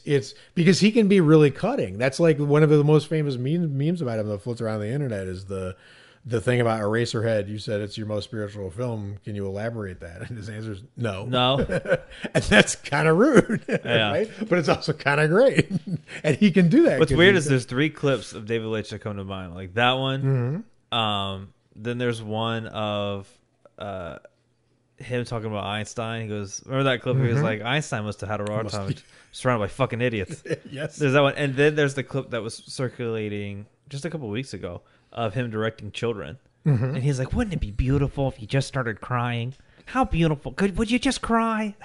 because he can be really cutting. That's like one of the most famous memes about him that floats around the internet is the thing about Eraserhead. You said it's your most spiritual film. Can you elaborate that? And his answer is no. No. And that's kind of rude, Yeah. right? But it's also kind of great. And he can do that. What's weird is there's 3 clips of David Lynch that come to mind. Like that one. Mm-hmm. Then there's one of him talking about Einstein. He goes, remember that clip where he was like, Einstein must have had a hard time surrounded by fucking idiots. Yes. There's that one. And then there's the clip that was circulating just a couple weeks ago of him directing children. And he's like, wouldn't it be beautiful if you just started crying? How beautiful. Would you just cry?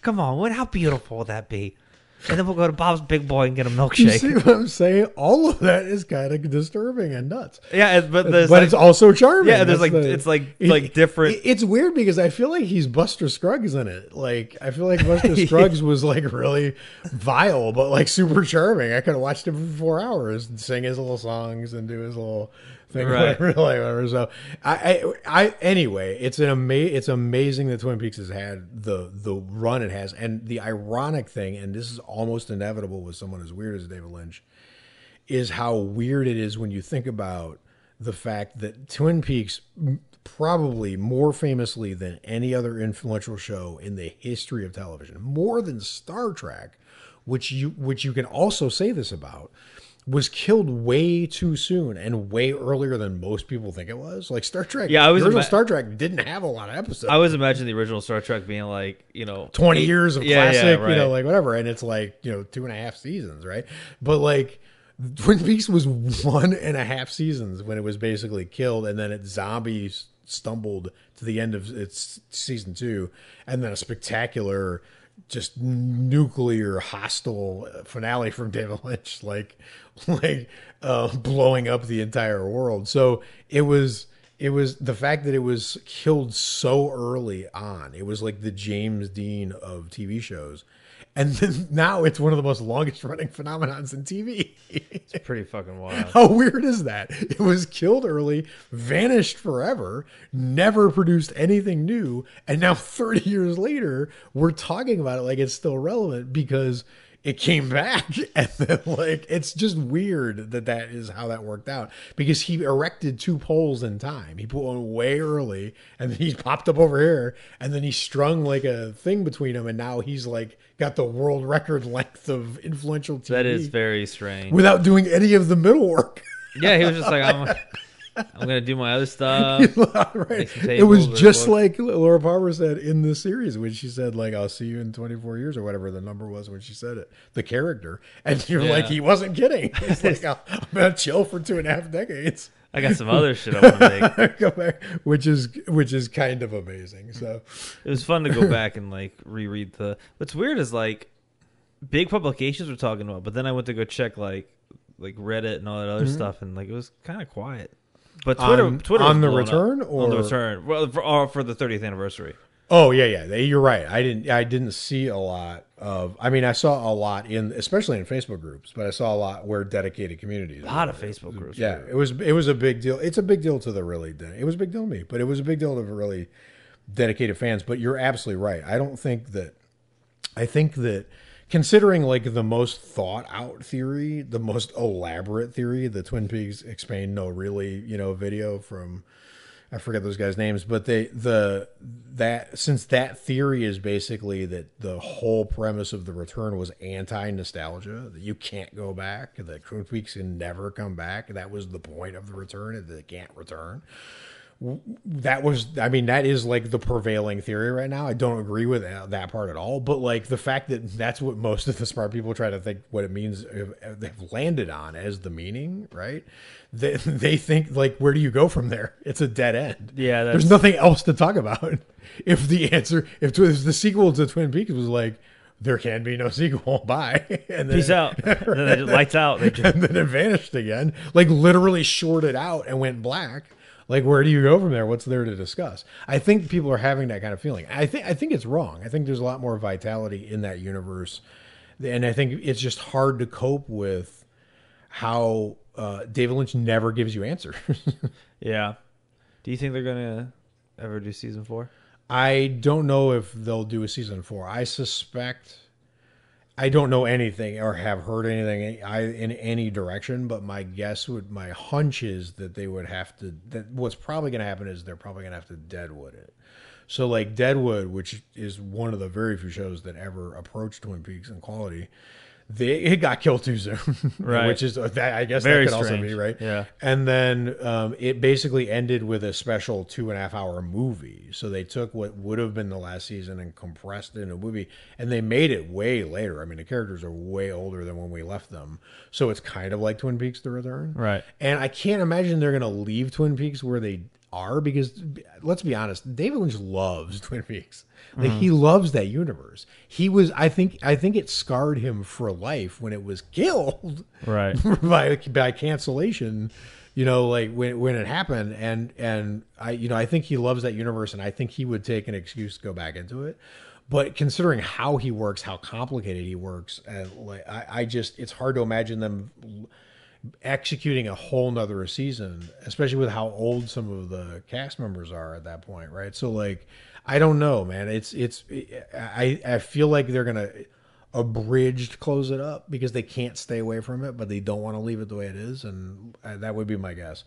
Come on, how beautiful would that be? And then we'll go to Bob's Big Boy and get a milkshake. You see what I'm saying? All of that is kind of disturbing and nuts. Yeah, but it's also charming. Yeah, there's it's different. It's weird because I feel like he's Buster Scruggs in it. Like I feel like Buster Scruggs was like really vile, but like super charming. I could have watched him for 4 hours and sing his little songs and do his little thing, right? Whatever. So I anyway, it's amazing that Twin Peaks has had the run it has, and the ironic thing, and this is almost inevitable with someone as weird as David Lynch, is how weird it is when you think about the fact that Twin Peaks, probably more famously than any other influential show in the history of television, more than Star Trek, which you can also say this about, was killed way too soon and way earlier than most people think it was. Like Star Trek, the original Star Trek didn't have a lot of episodes. I was imagining the original Star Trek being like 20 years of classic, right. Like whatever, and it's like 2.5 seasons, right? But like Twin Peaks was 1.5 seasons when it was basically killed, and then zombies stumbled to the end of its season 2, and then a spectacular, just nuclear hostile finale from David Lynch, like blowing up the entire world. So it was the fact that it was killed so early on. It was like the James Dean of TV shows. And then now it's one of the most longest running phenomenons in TV. It's pretty fucking wild. How weird is that? It was killed early, vanished forever, never produced anything new, and now 30 years later, we're talking about it like it's still relevant because it came back. And then it's just weird that is how that worked out, because he erected 2 poles in time. He put one way early and then he popped up over here, and then he strung like a thing between them, and now he's like got the world record length of influential TV. That is very strange. Without doing any of the middle work. Yeah, he was just like, I'm going to do my other stuff. Right. It was just like Laura Palmer said in the series when she said, like, I'll see you in 24 years or whatever the number was when she said it, the character. And you're like, he wasn't kidding. He's like, I'm going to chill for 2.5 decades. I got some other shit I want to make. Go back, which is kind of amazing. So it was fun to go back and like reread what's weird is like big publications were talking about, but then I went to go check like Reddit and all that other stuff, and like it was kind of quiet. But Twitter on the return up. On the return, well, for the 30th anniversary. Oh yeah. You're right. I didn't see a lot of. I mean, I saw a lot especially in Facebook groups, but I saw a lot where dedicated communities. A lot of Facebook groups. Yeah, it was a big deal. It's a big deal to the really. It was a big deal to me, but it was a big deal to the really dedicated fans. But you're absolutely right. I think that considering like the most thought out theory, the most elaborate theory, the Twin Peaks Explain No Really, video from, I forget those guys' names, but since that theory is basically that the whole premise of the return was anti-nostalgia, that you can't go back, that Twin Peaks can never come back. That was the point of the return, that it can't return. That is like the prevailing theory right now. I don't agree with that part at all, but like the fact that that's what most of the smart people try to think what it means, they've landed on as the meaning, right? They think like, where do you go from there? It's a dead end. Yeah, there's nothing else to talk about. If the sequel to Twin Peaks was like, there can be no sequel, bye, and then, peace out, and then it lights out, and then it vanished again, like literally shorted out and went black. Like, where do you go from there? What's there to discuss? I think people are having that kind of feeling. I think it's wrong. I think there's a lot more vitality in that universe, and I think it's just hard to cope with how David Lynch never gives you answers. Yeah. Do you think they're gonna ever do season 4? I don't know if they'll do a season 4. I suspect. I don't know anything or have heard anything in any direction, but my hunch is that they would have to. That what's probably going to happen is they're probably going to have to Deadwood it. So like Deadwood, which is one of the very few shows that ever approached Twin Peaks in quality, it got killed too soon, right? Which is I guess very that could strange. Also be right. Yeah. And then it basically ended with a special 2.5 hour movie. So they took what would have been the last season and compressed it in a movie, and they made it way later. I mean, the characters are way older than when we left them, so it's kind of like Twin Peaks: The Return, right? And I can't imagine they're going to leave Twin Peaks where they are, because let's be honest, David Lynch loves Twin Peaks. Like he loves that universe. He was, I think it scarred him for life when it was killed, right, by cancellation. You know, like when it happened, and I think he loves that universe, and I think he would take an excuse to go back into it. But considering how he works, how complicated he works, and like I just, it's hard to imagine them executing a whole nother season, especially with how old some of the cast members are at that point, right? So like, I don't know, man. I feel like they're gonna abridged close it up because they can't stay away from it, but they don't want to leave it the way it is, and that would be my guess.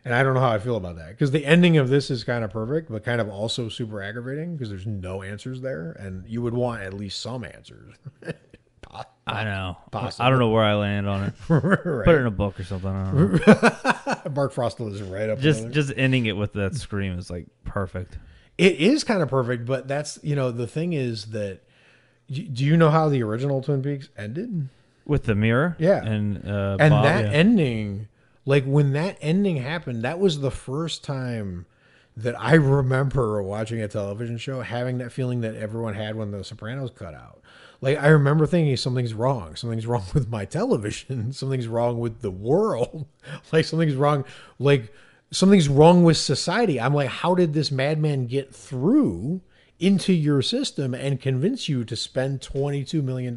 And I don't know how I feel about that, because the ending of this is kind of perfect, but kind of also super aggravating because there's no answers there, and you would want at least some answers. I know. Possible. I don't know where I land on it. Right. Put it in a book or something. I don't know. Mark Frostel is right up just there. just ending it with that scream is like perfect. It is kind of perfect, but that's, the thing is that, do you know how the original Twin Peaks ended? With the mirror? Yeah. And Bob, that ending, like when that ending happened, that was the first time that I remember watching a television show having that feeling that everyone had when The Sopranos cut out. Like, I remember thinking something's wrong. Something's wrong with my television. Something's wrong with the world. Like, something's wrong with society. I'm like, how did this madman get through into your system and convince you to spend $22 million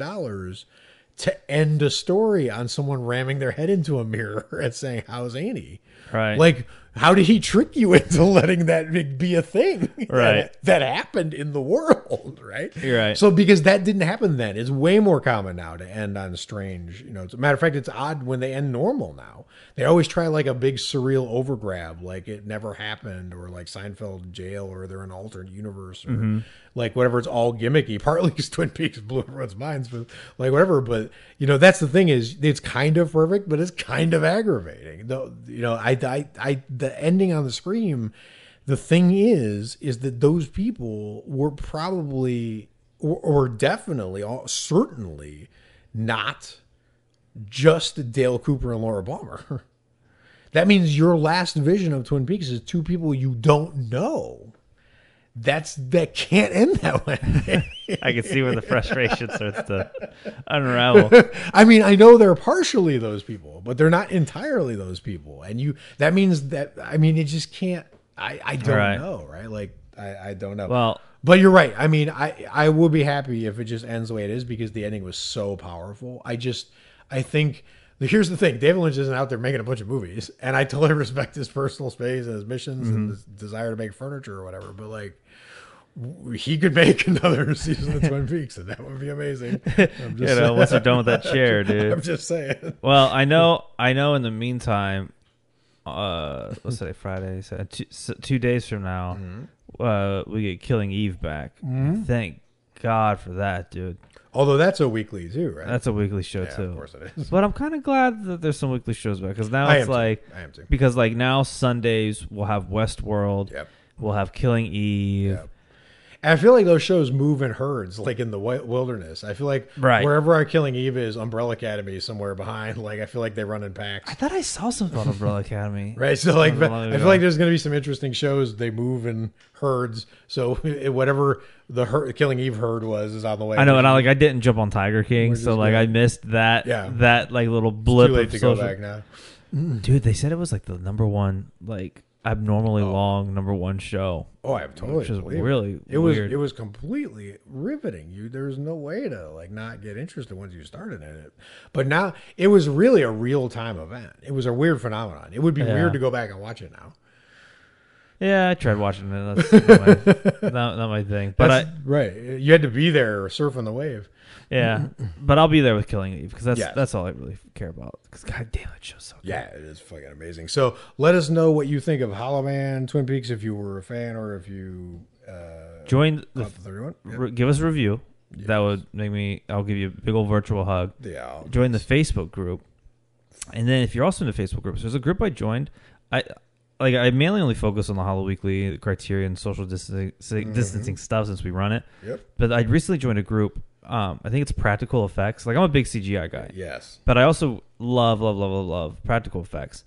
to end a story on someone ramming their head into a mirror and saying, "How's Annie?" Right. Like, how did he trick you into letting that be a thing? Right. That happened in the world, right? You're right. So because that didn't happen then, it's way more common now to end on strange. As a matter of fact, it's odd when they end normal now. They always try like a big surreal overgrab, like it never happened, or like Seinfeld jail, or they're in an alternate universe, or like whatever. It's all gimmicky. Partly because Twin Peaks blew everyone's minds, but like whatever. But that's the thing, is it's kind of perfect, but it's kind of aggravating. Though the ending on the scream. The thing is that those people were probably or definitely, certainly not just Dale Cooper and Laura Palmer. That means your last vision of Twin Peaks is two people you don't know. That can't end that way. I can see where the frustration starts to unravel. I mean, I know they're partially those people, but they're not entirely those people. And that means that, I mean, it just can't, I don't know, right? Like, I don't know. Well, but you're right. I mean, I would be happy if it just ends the way it is, because the ending was so powerful. I think, here's the thing. David Lynch isn't out there making a bunch of movies, and I totally respect his personal space and his missions and his desire to make furniture or whatever, but like, he could make another season of Twin Peaks, and that would be amazing. I'm just saying. Once they're done with that chair, dude. I'm just saying. Well, I know. In the meantime, let's say Friday, so 2 days from now, we get Killing Eve back. Thank God for that, dude. Although that's a weekly too, right? That's a weekly show too. Of course it is. But I'm kind of glad that there's some weekly shows back, because now I it's like, I am too. Because like now Sundays we'll have Westworld. Yep. We'll have Killing Eve. Yep. And I feel like those shows move in herds, like in the wilderness. I feel like wherever our Killing Eve is, Umbrella Academy is somewhere behind. Like, I feel like they run in packs. I thought I saw something about Umbrella Academy. Right. So like, I feel like there's going to be some interesting shows. They move in herds. So whatever the Killing Eve herd is on the way. I know, and I didn't jump on Tiger King, so like I missed that. Yeah. That like little blip. It's too late of to social... go back now. Dude, they said it was like the number one like abnormally long #1 show. Oh, I totally. Which is believe really it. weird. It was completely riveting. There's no way to like not get interested once you started in it. But now it was really a real time event. It was a weird phenomenon. It would be weird to go back and watch it now. Yeah, I tried watching it. That's not my thing. But right. You had to be there surfing the wave. Yeah, but I'll be there with Killing Eve because that's all I really care about. Because god damn, that show's so good. Yeah, it is fucking amazing. So let us know what you think of Hollow Man, Twin Peaks, if you were a fan or if you join the 31. Give us a review. Yes. That would make me. I'll give you a big old virtual hug. Yeah. Join the Facebook group, and then if you're also in the Facebook group, so there's a group I joined. I mainly only focus on the Hollow Weekly, the Criterion, social distancing stuff since we run it. Yep. But I recently joined a group. I think it's practical effects. Like I'm a big CGI guy. Yes. But I also love practical effects.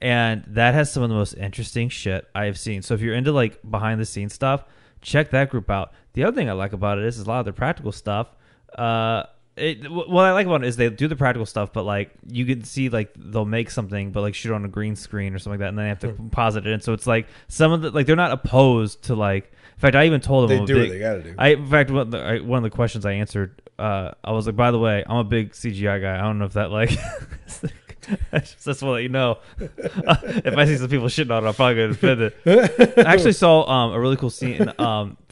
And that has some of the most interesting shit I have seen. So if you're into like behind the scenes stuff, check that group out. The other thing I like about it is a lot of their practical stuff. What I like about it is they do the practical stuff, but like you can see like they'll make something, but like shoot on a green screen or something like that, and then they have to composite it in. So it's like some of the like they're not opposed to like. In fact, I even told them they do what they gotta do. In fact, one of the questions I answered, I was like, by the way, I'm a big CGI guy. I don't know if that like. I just want to let you know. If I see some people shitting on it, I'm probably going to defend it. I actually saw a really cool scene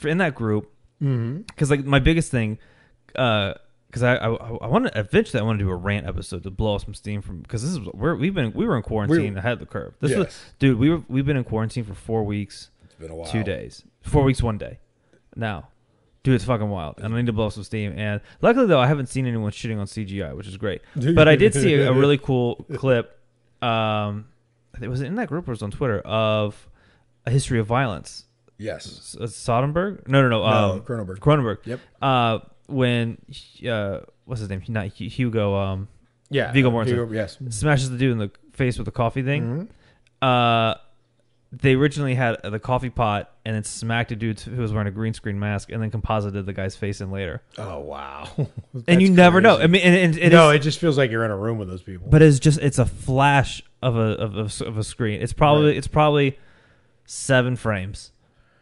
in that group because like my biggest thing, because I want to eventually I want to do a rant episode to blow off some steam from because this is we were in quarantine ahead of the curve. We've been in quarantine for 4 weeks. It's been a while. 2 days. 4 weeks, 1 day. Now, dude, it's fucking wild. And I need to blow some steam. And luckily, though, I haven't seen anyone shitting on CGI, which is great. But I did see a really cool clip. It was in that group or it was on Twitter of a history of violence. Yes. Soderbergh? No. Cronenberg. Cronenberg. Yep. When what's his name? Not Hugo. Viggo Mortensen. Yes. Smashes the dude in the face with the coffee thing. They originally had the coffee pot and then smacked a dude who was wearing a green screen mask and then composited the guy's face in later. Oh, wow. And you never know. I mean, it just feels like you're in a room with those people. But it's a flash of a screen. It's probably 7 frames.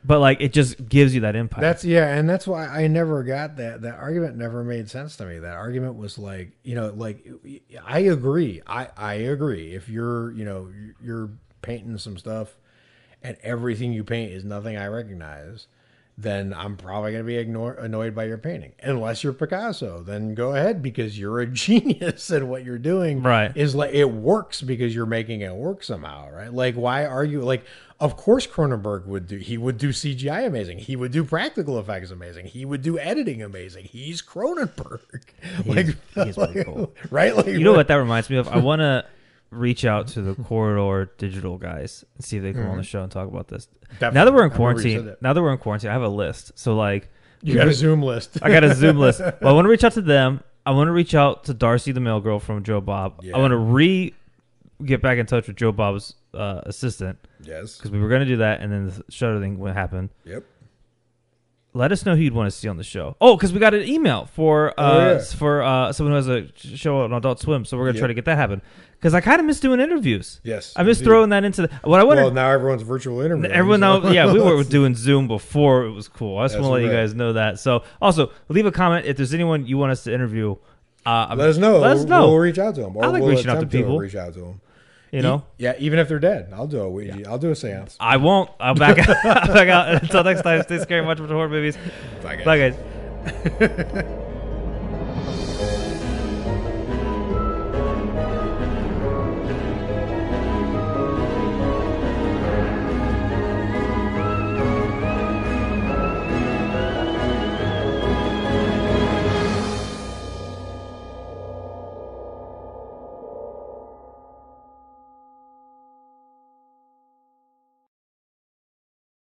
But like it just gives you that impact. And that's why I never got that. That argument never made sense to me. That argument was like, like I agree. I agree. If you're painting some stuff and everything you paint is nothing I recognize, then I'm probably going to be annoyed by your painting. Unless you're Picasso, then go ahead because you're a genius and what you're doing is like it works because you're making it work somehow, right? Like why argue? Like of course Cronenberg would do CGI amazing. He would do practical effects amazing. He would do editing amazing. He's Cronenberg. He's pretty cool, right? Like, you know what that reminds me of? I want to reach out to the Corridor Digital guys and see if they come on the show and talk about this. Definitely. Now that we're in quarantine, I have a list. So like, you got a Zoom list. I got a Zoom list. Well, I want to reach out to them. I want to reach out to Darcy, the mail girl from Joe Bob. Yeah. I want to get back in touch with Joe Bob's assistant. Yes, because we were going to do that, and then the Shutter thing would happen. Yep. Let us know who you'd want to see on the show. Oh, because we got an email for someone who has a show on Adult Swim, so we're going to try to get that happen. Because I kind of miss doing interviews. Yes. I miss throwing that into what I wonder. Well, now everyone's virtual interview. Everyone now, we were doing Zoom before it was cool. I just want to let you guys know that. So, also, leave a comment if there's anyone you want us to interview. Let us know. We'll reach out to them. I like reaching out to people. Reach out to them. You know? Yeah, even if they're dead. I'll do a Ouija. Yeah. I'll do a seance. I won't. I'll back out. Until next time, stay scary, watch horror movies. Bye, guys. Bye, guys.